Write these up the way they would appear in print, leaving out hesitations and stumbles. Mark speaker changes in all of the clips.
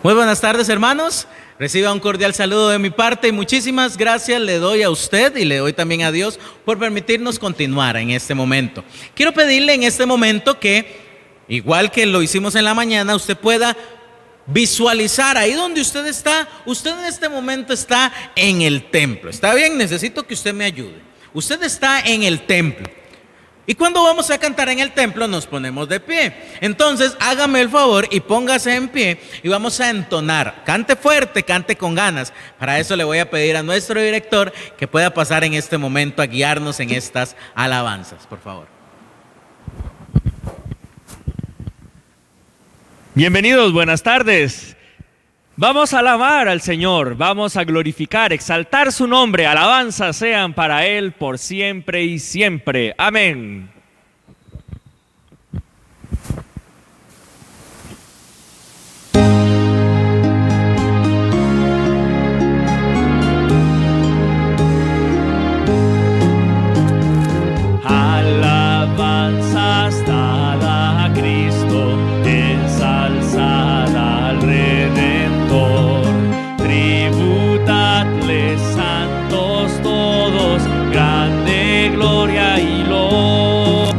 Speaker 1: Muy buenas tardes, hermanos. Reciba un cordial saludo de mi parte y muchísimas gracias le doy a usted y le doy también a Dios por permitirnos continuar en este momento. Quiero pedirle en este momento que, igual que lo hicimos en la mañana, usted pueda visualizar ahí donde usted está. Usted en este momento está en el templo. ¿Está bien? Necesito que usted me ayude. Usted está en el templo. Y cuando vamos a cantar en el templo nos ponemos de pie. Entonces hágame el favor y póngase en pie y vamos a entonar. Cante fuerte, cante con ganas. Para eso le voy a pedir a nuestro director que pueda pasar en este momento a guiarnos en estas alabanzas, por favor.
Speaker 2: Bienvenidos, buenas tardes. Vamos a alabar al Señor, vamos a glorificar, exaltar su nombre. Alabanzas sean para Él por siempre y siempre. Amén. Alabanzas dada a Cristo, ensalzada al Redentor. Tributadle santos todos, grande gloria y loor.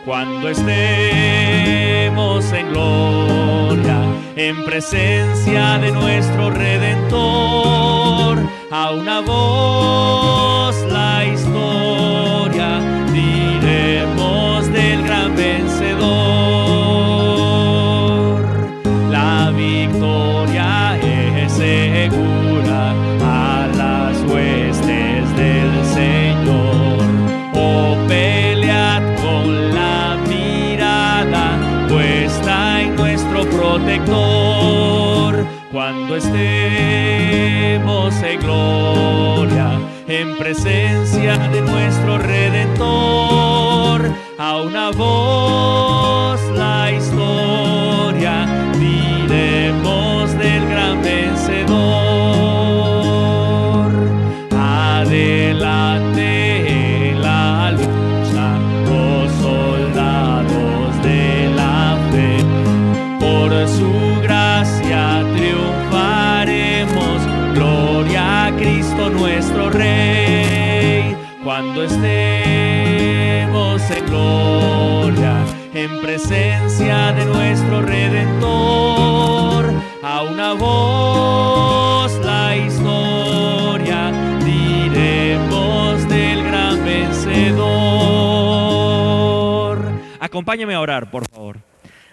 Speaker 2: Cuando estemos en gloria, en presencia de nuestro Redentor, a una voz la historia diremos del gran vencedor. La victoria es segura a las huestes del Señor. Oh, pelead con la mirada puesta en nuestro protector. Cuando estemos en gloria, en presencia de nuestro Redentor, a una voz la historia diremos del gran vencedor. Adelante en la lucha, oh soldados de la fe, por su gracia triunfaremos, gloria a Cristo nuestro Rey. Cuando estemos en gloria, en presencia de nuestro Redentor, a una voz la historia diremos del gran vencedor. Acompáñame a orar, por favor.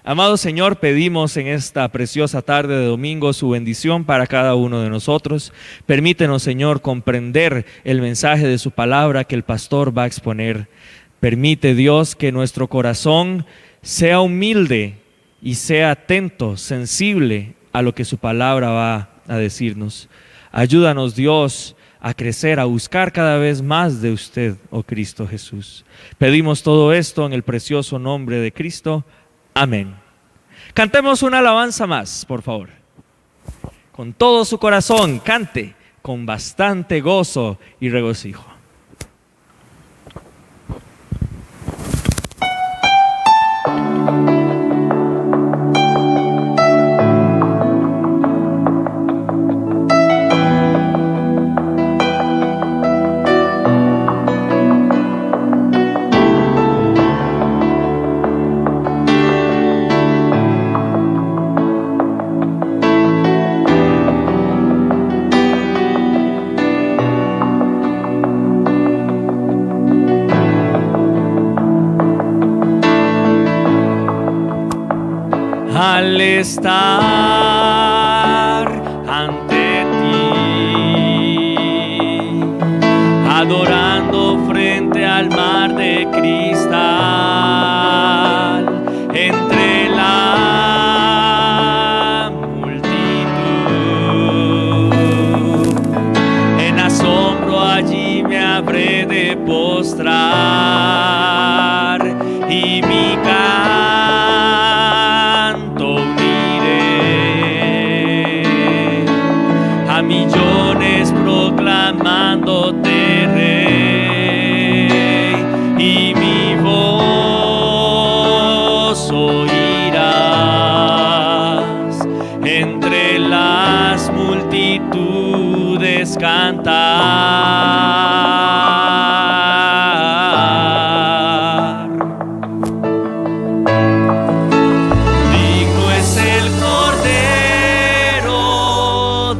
Speaker 2: Amado Señor, pedimos en esta preciosa tarde de domingo su bendición para cada uno de nosotros. Permítenos, Señor, comprender el mensaje de su palabra que el pastor va a exponer. Permite, Dios, que nuestro corazón sea humilde y sea atento, sensible a lo que su palabra va a decirnos. Ayúdanos, Dios, a crecer, a buscar cada vez más de usted, oh Cristo Jesús. Pedimos todo esto en el precioso nombre de Cristo. Amén. Cantemos una alabanza más, por favor. Con todo su corazón, cante con bastante gozo y regocijo. Al estar ante ti, adorando frente al mar de cristal, entre la multitud, en asombro allí me habré de postrar y mi millones proclamándote Rey, y mi voz oirás entre cantar. Digno es el Cordero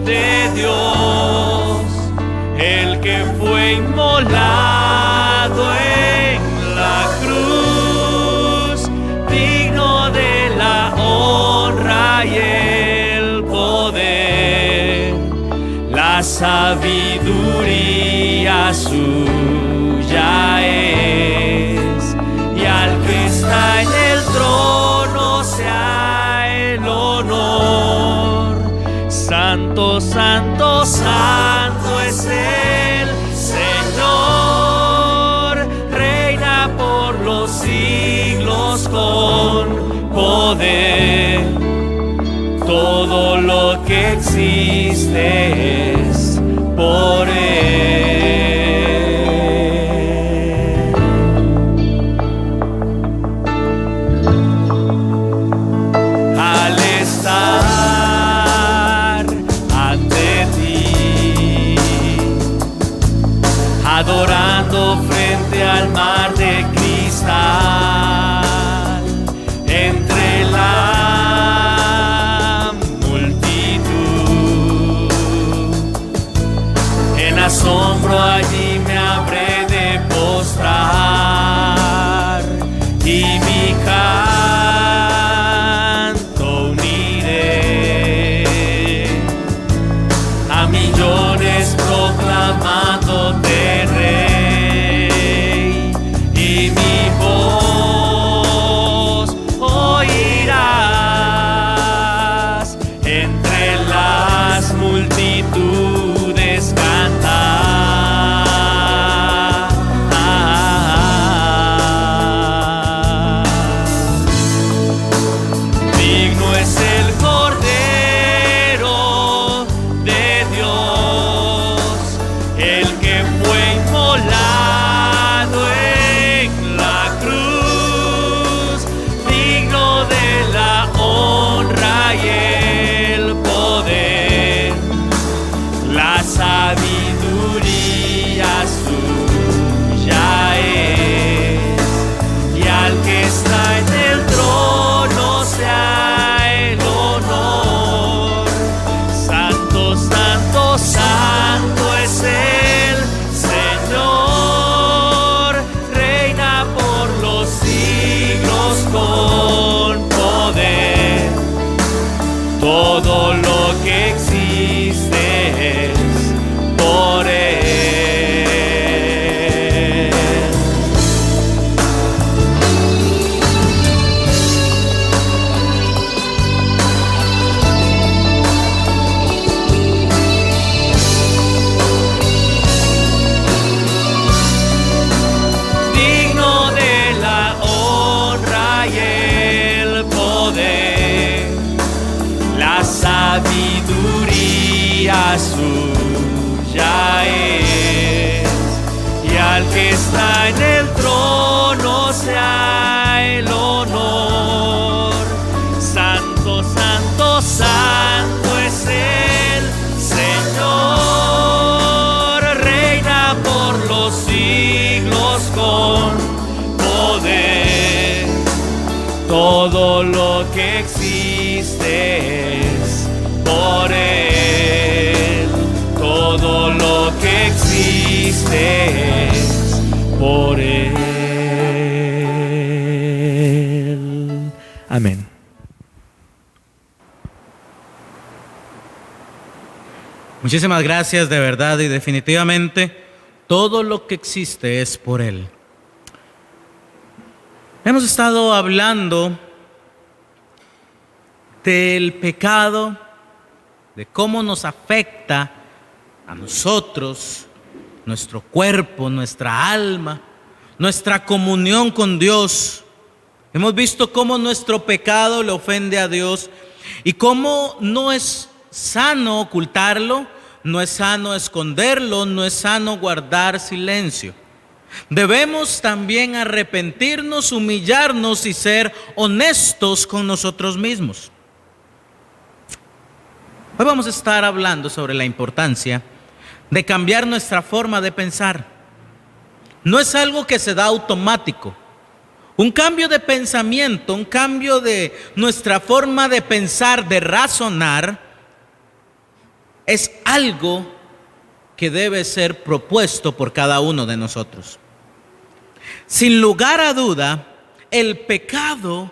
Speaker 2: de Dios, el que fue inmolado en la cruz, digno de la honra y el poder, la sabiduría suya es, y al que está en el trono sea el honor. Santo, santo, santo es el Señor, reina por los siglos con poder. Todo lo que existe es por Él. Al estar ante ti, adorando frente al mar de cristal, entre la multitud, en asombro allí me habré de postrar y mi canto uniré a millones proclamándote Rey, y mi voz oirás entre las multitudes cantar. Digno es el Cordero de Dios, el que fue inmolado en la cruz, digno de la honra y el poder, la sabiduría suya es, y al que está en el trono sea el honor. Santo, santo, santo es el Señor, reina por los siglos con poder. Todo lo que existe es por Él. Digno de la honra y el poder, la sabiduría suya es, y al que está en el trono sea el honor. Santo, santo, santo es el Señor, reina por los siglos con poder. Todo lo que existe es por Él. Todo lo que existe es por Él. Amén.
Speaker 1: Muchísimas gracias, de verdad, y definitivamente todo lo que existe es por Él. Hemos estado hablando del pecado, de cómo nos afecta a nosotros, nuestro cuerpo, nuestra alma, nuestra comunión con Dios. Hemos visto cómo nuestro pecado le ofende a Dios y cómo no es sano ocultarlo, no es sano esconderlo, no es sano guardar silencio. Debemos también arrepentirnos, humillarnos y ser honestos con nosotros mismos. Hoy vamos a estar hablando sobre la importancia de cambiar nuestra forma de pensar. No es algo que se da automático. Un cambio de pensamiento, un cambio de nuestra forma de pensar, de razonar, es algo que debe ser propuesto por cada uno de nosotros. Sin lugar a duda, el pecado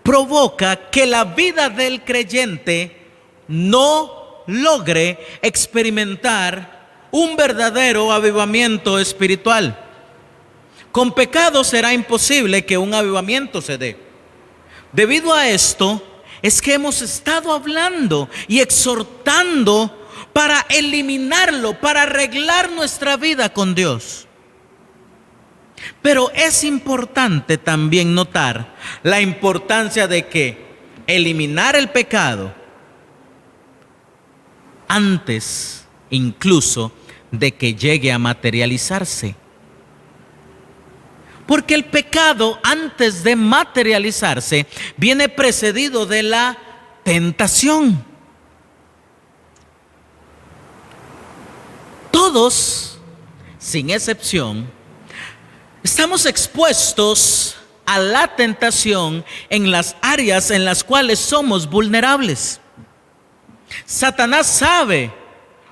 Speaker 1: provoca que la vida del creyente no logre experimentar un verdadero avivamiento espiritual. Con pecado será imposible que un avivamiento se dé. Debido a esto, es que hemos estado hablando y exhortando para eliminarlo, para arreglar nuestra vida con Dios. Pero es importante también notar la importancia de que eliminar el pecado antes incluso de que llegue a materializarse. Porque el pecado, antes de materializarse, viene precedido de la tentación. Todos, sin excepción, estamos expuestos a la tentación en las áreas en las cuales somos vulnerables. Satanás sabe,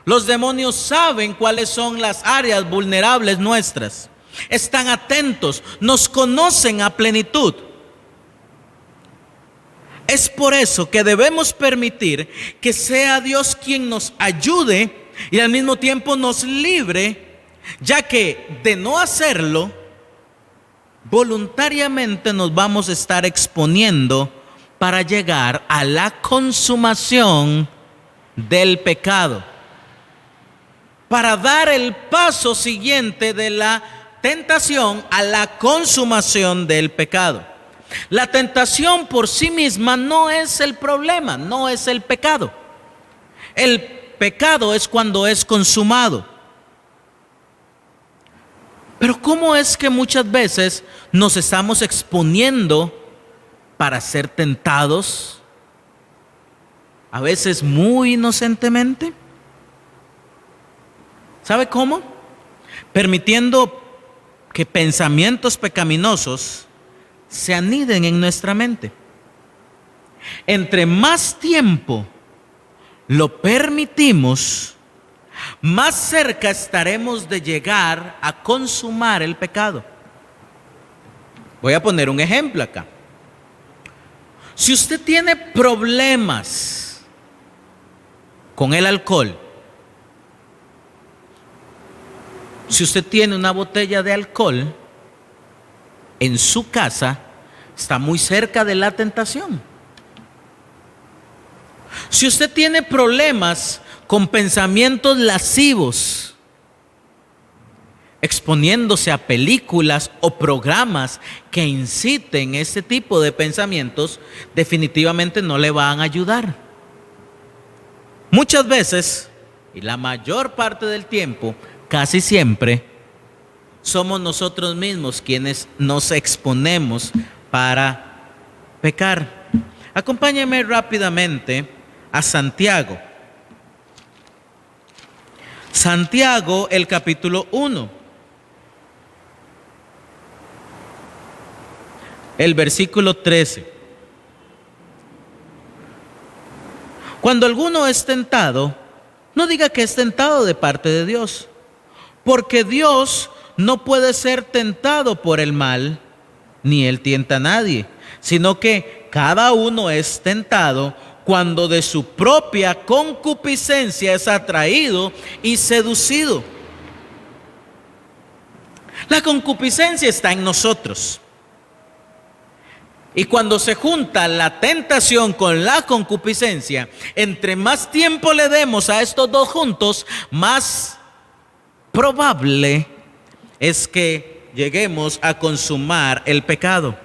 Speaker 1: los demonios saben cuáles son las áreas vulnerables nuestras. Están atentos, nos conocen a plenitud. Es por eso que debemos permitir que sea Dios quien nos ayude y al mismo tiempo nos libre, ya que de no hacerlo, voluntariamente nos vamos a estar exponiendo para llegar a la consumación del pecado, para dar el paso siguiente de la tentación a la consumación del pecado. La tentación por sí misma no es el problema, no es el pecado. El pecado es cuando es consumado. Pero ¿cómo es que muchas veces nos estamos exponiendo para ser tentados? A veces muy inocentemente. ¿Sabe cómo? Permitiendo que pensamientos pecaminosos se aniden en nuestra mente. Entre más tiempo lo permitimos, más cerca estaremos de llegar a consumar el pecado. Voy a poner un ejemplo acá. Si usted tiene problemas con el alcohol, si usted tiene una botella de alcohol en su casa, está muy cerca de la tentación. Si usted tiene problemas con pensamientos lascivos, exponiéndose a películas o programas que inciten ese tipo de pensamientos, definitivamente no le van a ayudar. Muchas veces, y la mayor parte del tiempo, casi siempre, somos nosotros mismos quienes nos exponemos para pecar. Acompáñenme rápidamente a Santiago. Santiago, el capítulo 1. El versículo 13. Cuando alguno es tentado, no diga que es tentado de parte de Dios, porque Dios no puede ser tentado por el mal, ni Él tienta a nadie, sino que cada uno es tentado cuando de su propia concupiscencia es atraído y seducido. La concupiscencia está en nosotros. Y cuando se junta la tentación con la concupiscencia, entre más tiempo le demos a estos dos juntos, más probable es que lleguemos a consumar el pecado.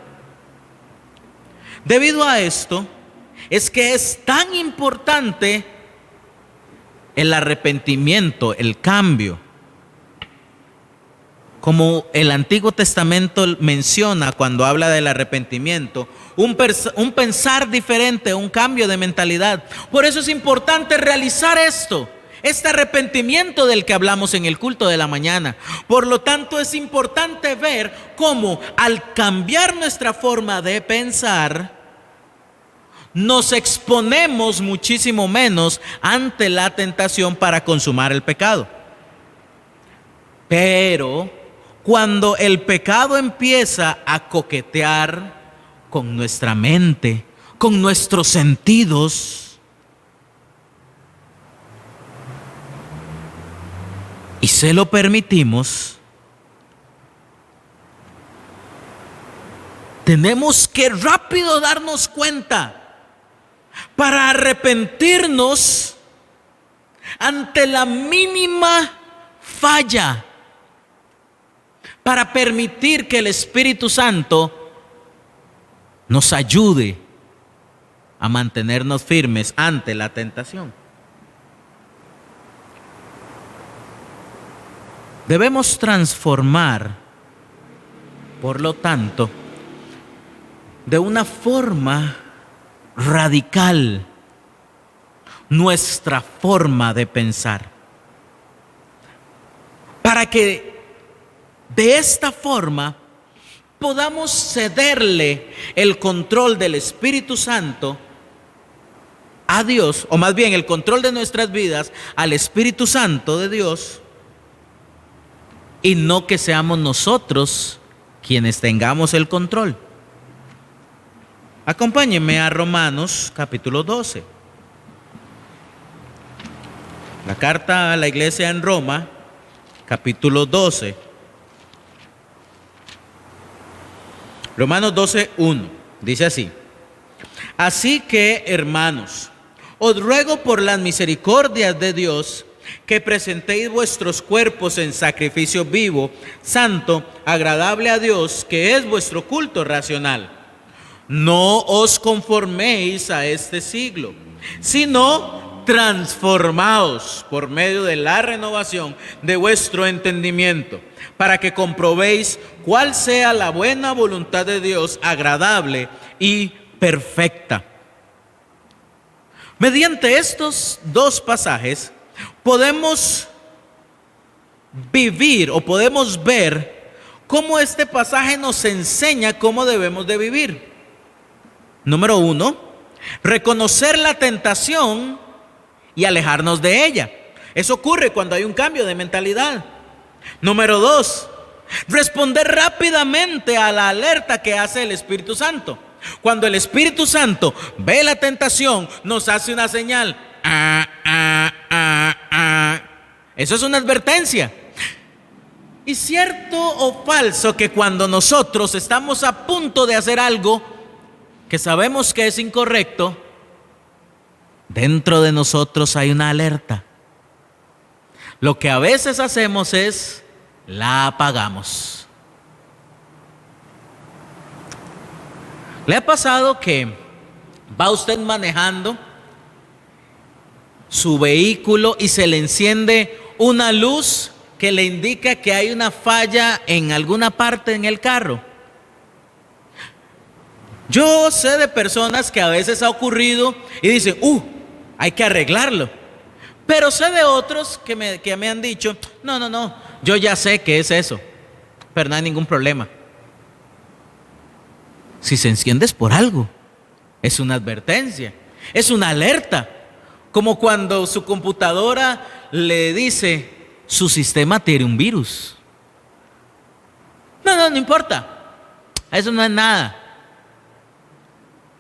Speaker 1: Debido a esto, es que es tan importante el arrepentimiento, el cambio. Como el Antiguo Testamento menciona cuando habla del arrepentimiento, un pensar diferente, un cambio de mentalidad. Por eso es importante realizar esto este arrepentimiento del que hablamos en el culto de la mañana. Por lo tanto, es importante ver cómo al cambiar nuestra forma de pensar, nos exponemos muchísimo menos ante la tentación para consumar el pecado. Pero cuando el pecado empieza a coquetear con nuestra mente, con nuestros sentidos, y se lo permitimos, tenemos que rápido darnos cuenta para arrepentirnos ante la mínima falla, para permitir que el Espíritu Santo nos ayude a mantenernos firmes ante la tentación. Debemos transformar, por lo tanto, de una forma radical nuestra forma de pensar, para que de esta forma podamos cederle el control del Espíritu Santo a Dios, o más bien el control de nuestras vidas al Espíritu Santo de Dios, y no que seamos nosotros quienes tengamos el control. Acompáñenme a Romanos capítulo 12. La carta a la iglesia en Roma, capítulo 12. Romanos 12, 1. Dice así: así que, hermanos, os ruego por las misericordias de Dios que presentéis vuestros cuerpos en sacrificio vivo, santo, agradable a Dios, que es vuestro culto racional. No os conforméis a este siglo, sino transformaos por medio de la renovación de vuestro entendimiento, para que comprobéis cuál sea la buena voluntad de Dios, agradable y perfecta. Mediante estos dos pasajes podemos vivir o podemos ver cómo este pasaje nos enseña cómo debemos de vivir. Número 1, reconocer la tentación y alejarnos de ella. Eso ocurre cuando hay un cambio de mentalidad. Número 2, responder rápidamente a la alerta que hace el Espíritu Santo. Cuando el Espíritu Santo ve la tentación, nos hace una señal. Eso es una advertencia. ¿Y cierto o falso que cuando nosotros estamos a punto de hacer algo que sabemos que es incorrecto, dentro de nosotros hay una alerta? Lo que a veces hacemos es la apagamos. ¿Le ha pasado que va usted manejando su vehículo y se le enciende una luz que le indica que hay una falla en alguna parte en el carro? Yo sé de personas que a veces ha ocurrido y dicen, hay que arreglarlo. Pero sé de otros que me han dicho, no, yo ya sé que es eso, pero no hay ningún problema. Si se enciende es por algo, es una advertencia, es una alerta. Como cuando su computadora le dice, su sistema tiene un virus. No importa, eso no es nada.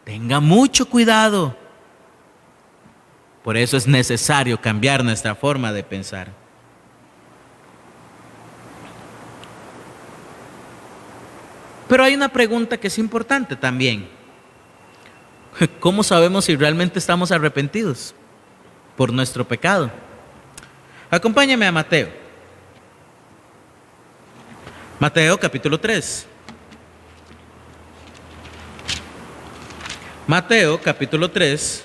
Speaker 1: Tenga mucho cuidado. Por eso es necesario cambiar nuestra forma de pensar. Pero hay una pregunta que es importante también. ¿Cómo sabemos si realmente estamos arrepentidos por nuestro pecado? Acompáñame a Mateo. Mateo capítulo 3. Mateo capítulo 3.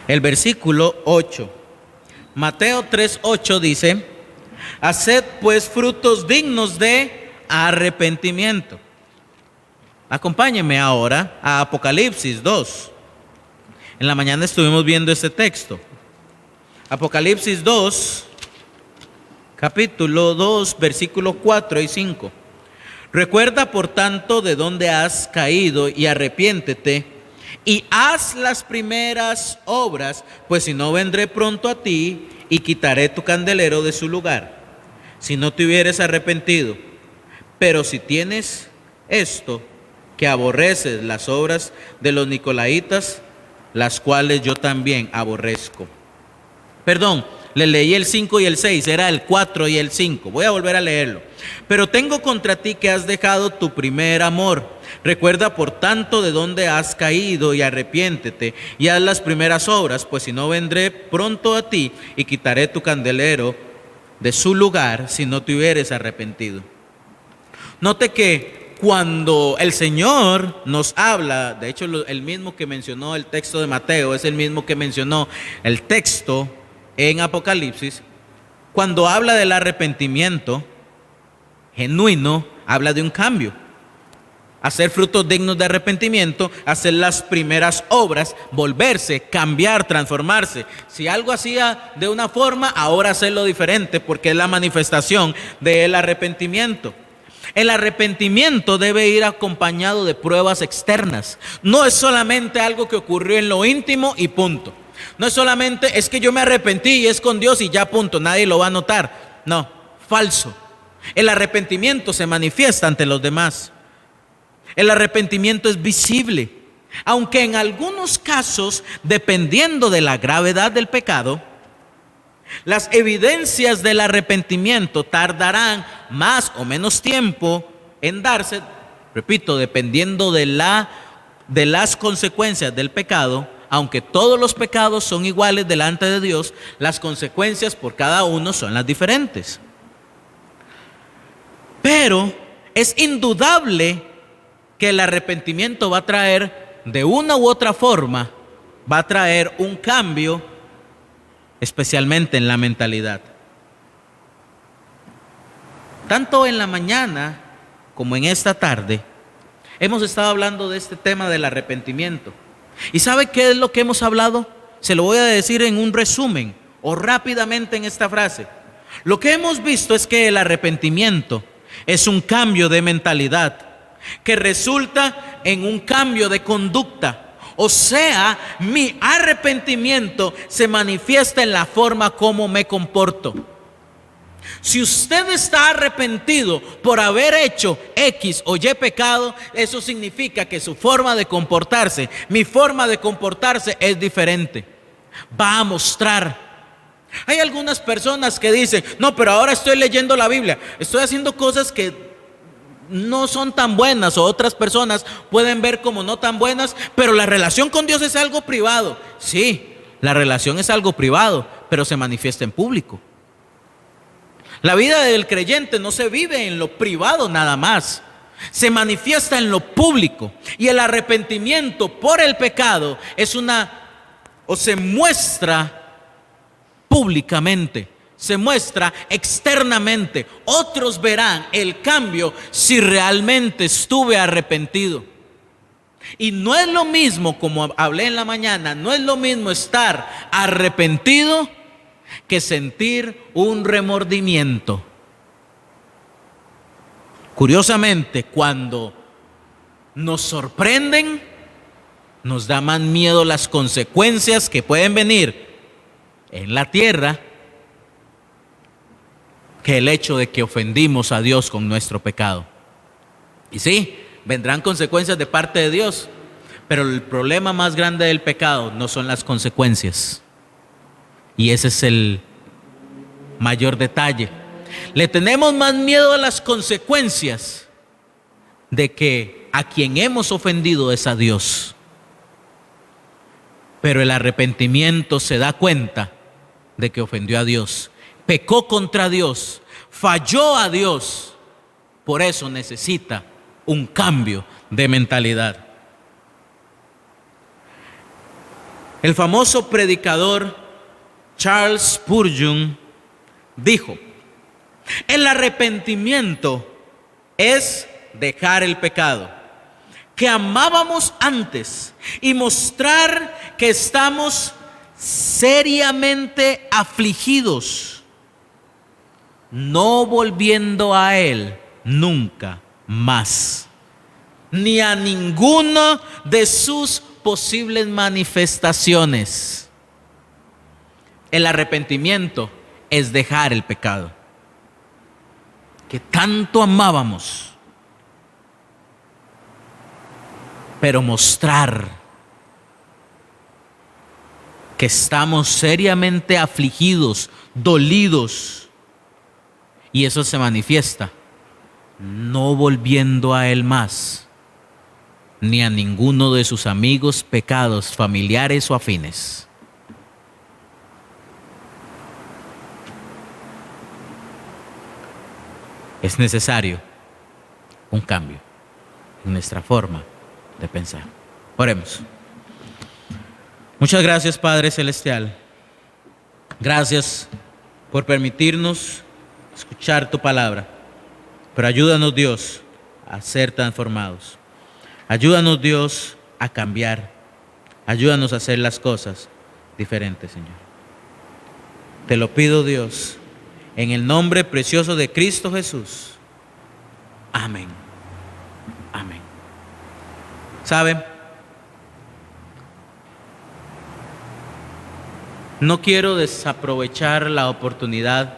Speaker 1: El versículo 8. Mateo 3:8 dice: haced pues frutos dignos de arrepentimiento. Acompáñenme ahora a Apocalipsis 2. En la mañana estuvimos viendo este texto. Apocalipsis 2, capítulo 2, versículos 4 y 5. Recuerda, por tanto, de dónde has caído y arrepiéntete y haz las primeras obras, pues si no vendré pronto a ti y quitaré tu candelero de su lugar, si no te hubieres arrepentido. Pero si tienes esto, que aborreces las obras de los nicolaitas, las cuales yo también aborrezco. Perdón, le leí el 5 y el 6, era el 4 y el 5. Voy a volver a leerlo. Pero tengo contra ti que has dejado tu primer amor. Recuerda, por tanto, de dónde has caído y arrepiéntete y haz las primeras obras, pues si no vendré pronto a ti y quitaré tu candelero de su lugar si no te hubieres arrepentido. Note que cuando el Señor nos habla, de hecho el mismo que mencionó el texto de Mateo es el mismo que mencionó el texto en Apocalipsis, cuando habla del arrepentimiento genuino, habla de un cambio. Hacer frutos dignos de arrepentimiento, hacer las primeras obras, volverse, cambiar, transformarse. Si algo hacía de una forma, ahora hacerlo diferente, porque es la manifestación del arrepentimiento. El arrepentimiento debe ir acompañado de pruebas externas. No es solamente algo que ocurrió en lo íntimo y punto. No es solamente, es que yo me arrepentí y es con Dios y ya punto, nadie lo va a notar. No, falso. El arrepentimiento se manifiesta ante los demás. El arrepentimiento es visible, aunque en algunos casos, dependiendo de la gravedad del pecado, las evidencias del arrepentimiento tardarán más o menos tiempo en darse, repito, dependiendo de las consecuencias del pecado. Aunque todos los pecados son iguales delante de Dios, las consecuencias por cada uno son las diferentes. Pero es indudable que el arrepentimiento va a traer, de una u otra forma, va a traer un cambio, especialmente en la mentalidad. Tanto en la mañana como en esta tarde, hemos estado hablando de este tema del arrepentimiento. ¿Y sabe qué es lo que hemos hablado? Se lo voy a decir en un resumen o rápidamente en esta frase. Lo que hemos visto es que el arrepentimiento es un cambio de mentalidad que resulta en un cambio de conducta. O sea, mi arrepentimiento se manifiesta en la forma como me comporto. Si usted está arrepentido por haber hecho X o Y pecado, eso significa que su forma de comportarse, mi forma de comportarse es diferente. Va a mostrar. Hay algunas personas que dicen, no, pero ahora estoy leyendo la Biblia, estoy haciendo cosas que no son tan buenas, o otras personas pueden ver como no tan buenas, pero la relación con Dios es algo privado. Sí, la relación es algo privado, pero se manifiesta en público. La vida del creyente no se vive en lo privado nada más, se manifiesta en lo público. Y el arrepentimiento por el pecado se muestra públicamente, se muestra externamente. Otros verán el cambio si realmente estuve arrepentido. Y no es lo mismo, como hablé en la mañana, no es lo mismo estar arrepentido que sentir un remordimiento. Curiosamente, cuando nos sorprenden, nos da más miedo las consecuencias que pueden venir en la tierra que el hecho de que ofendimos a Dios con nuestro pecado. Y sí, vendrán consecuencias de parte de Dios, pero el problema más grande del pecado no son las consecuencias. Y ese es el mayor detalle. Le tenemos más miedo a las consecuencias de que a quien hemos ofendido es a Dios. Pero el arrepentimiento se da cuenta de que ofendió a Dios, pecó contra Dios, falló a Dios. Por eso necesita un cambio de mentalidad. El famoso predicador Charles Spurgeon dijo: el arrepentimiento es dejar el pecado, que amábamos antes y mostrar que estamos seriamente afligidos, no volviendo a Él nunca más, ni a ninguna de sus posibles manifestaciones. El arrepentimiento es dejar el pecado que tanto amábamos, pero mostrar que estamos seriamente afligidos, dolidos, y eso se manifiesta no volviendo a Él más, ni a ninguno de sus amigos, pecados, familiares o afines. Es necesario un cambio en nuestra forma de pensar. Oremos. Muchas gracias, Padre Celestial. Gracias por permitirnos escuchar tu palabra. Pero ayúdanos, Dios, a ser transformados. Ayúdanos, Dios, a cambiar. Ayúdanos a hacer las cosas diferentes, Señor. Te lo pido, Dios, en el nombre precioso de Cristo Jesús. Amén. Amén. ¿Saben? No quiero desaprovechar la oportunidad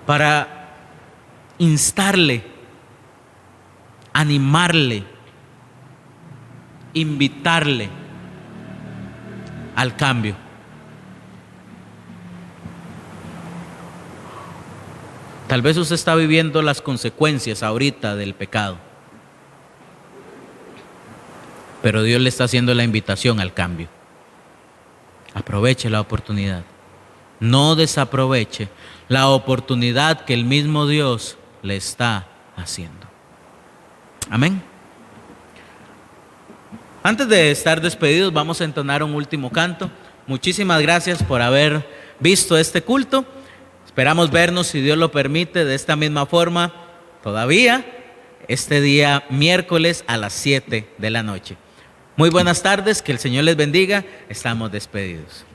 Speaker 1: para instarle, animarle, invitarle al cambio. Tal vez usted está viviendo las consecuencias ahorita del pecado, pero Dios le está haciendo la invitación al cambio. Aproveche la oportunidad. No desaproveche la oportunidad que el mismo Dios le está haciendo. Amén. Antes de estar despedidos, vamos a entonar un último canto. Muchísimas gracias por haber visto este culto. Esperamos vernos, si Dios lo permite, de esta misma forma todavía este día miércoles a las 7 de la noche. Muy buenas tardes, que el Señor les bendiga. Estamos despedidos.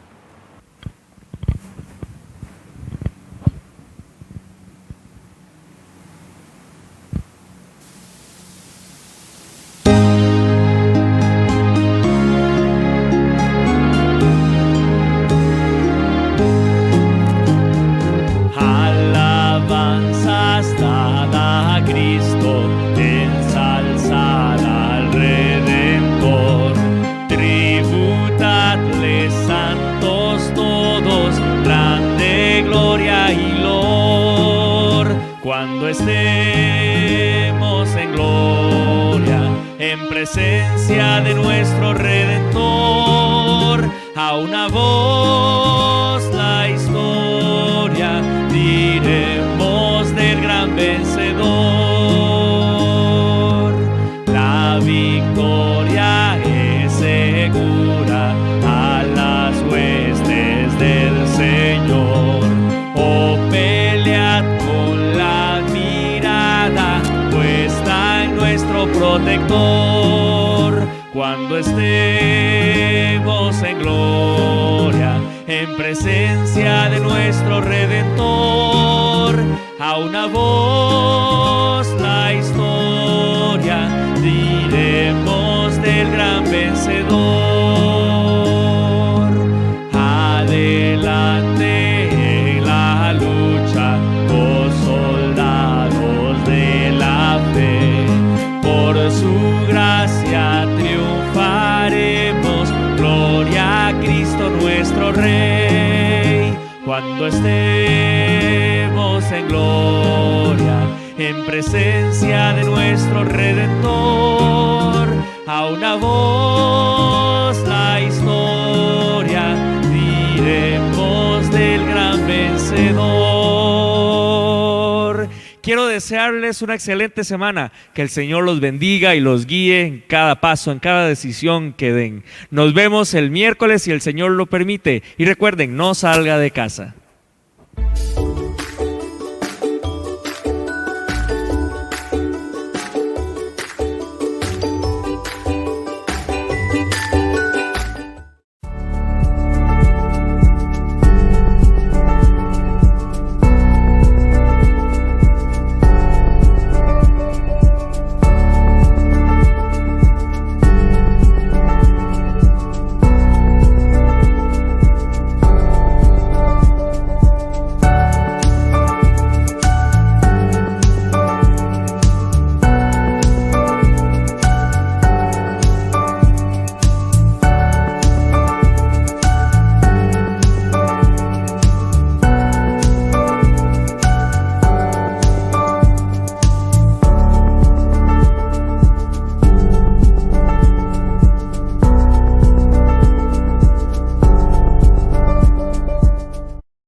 Speaker 2: Cuando estemos en gloria, en presencia de nuestro Redentor, a una voz la historia diremos del gran vencedor. La victoria es segura a las huestes del Señor. Oh, pelead con la mirada puesta en nuestro protector. Cuando estemos en gloria, en presencia de nuestro Redentor, a una voz la historia diremos del gran vencedor. Adelante en la lucha, oh soldados de la fe, por su gracia triunfaremos, gloria a Cristo nuestro Rey. Cuando estemos en gloria, en presencia de nuestro Redentor, a una voz la historia diremos del gran vencedor. Quiero desearles una excelente semana, que el Señor los bendiga y los guíe en cada paso, en cada decisión que den. Nos vemos el miércoles si el Señor lo permite, y recuerden, no salga de casa.